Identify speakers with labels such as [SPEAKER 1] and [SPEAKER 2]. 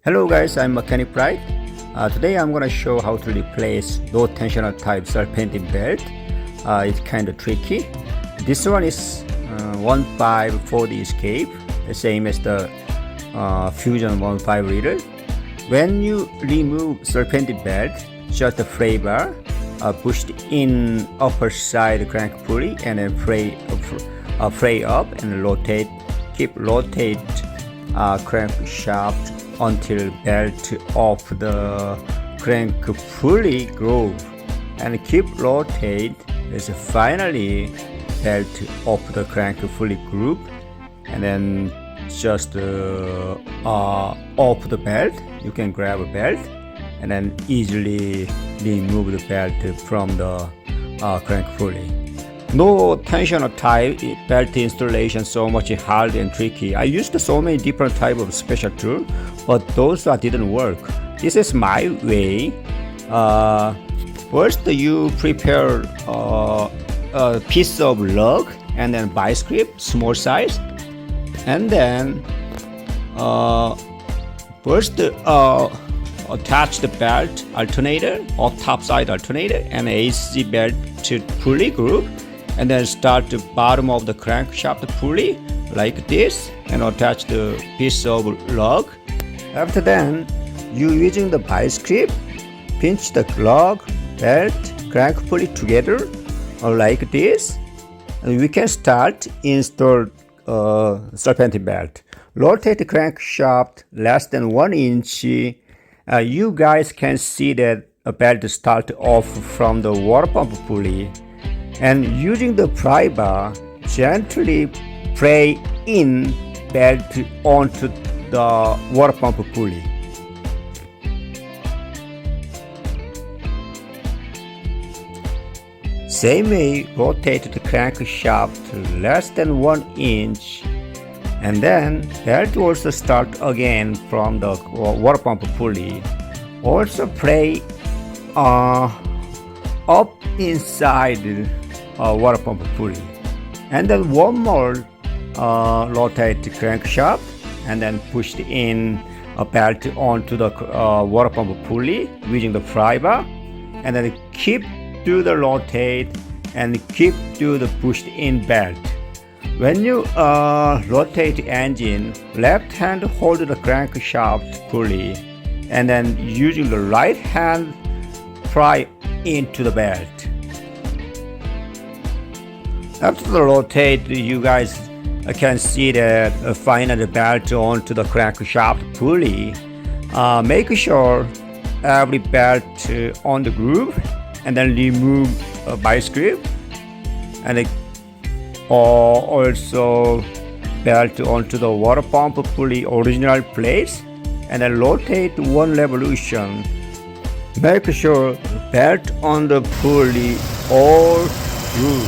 [SPEAKER 1] Hello guys, I'm Mechanic Pride. Today I'm gonna show how to replace low tensioner type serpentine belt. It's kind of tricky. This one is 1.5 for the Escape, the same as the Fusion 1.5 reader. When you remove serpentine belt, just the fray bar pushed in upper side crank pulley and then fray up and rotate. Keep rotate crankshaft until belt off the crank pulley groove, and keep rotate is finally belt off the crank pulley groove, and then just off the belt you can grab a belt and then easily remove the belt from the crank pulley. No tensioner type belt installation so much hard and tricky. I used so many different type of special tool, but those didn't work. This is my way. First you prepare a piece of lug and then vice grip, small size, and then first attach the belt alternator or top side alternator and AC belt to pulley groove, and then start the bottom of the crankshaft pulley like this and attach the piece of lug. After then, you using the vice grip, pinch the lug, belt, crank pulley together like this, and we can start install serpentine belt. Rotate the crankshaft less than 1 inch. You guys can see that a belt start off from the water pump pulley, and using the pry bar, gently pry in belt onto the water pump pulley. Same way, rotate the crankshaft less than 1 inch, and then belt also start again from the water pump pulley. Also pry up inside water pump pulley, and then one more rotate the crankshaft and then pushed in a belt onto the water pump pulley using the pry bar, and then keep do the rotate and keep do the pushed in belt. When you rotate the engine, left hand hold the crankshaft pulley, and then using the right hand pry into the belt. After the rotate, you guys can see that finally the belt onto the crankshaft pulley. Make sure every belt on the groove, and then remove a vice grip, and also belt onto the water pump pulley original place, and then rotate 1 revolution. Make sure belt on the pulley all through.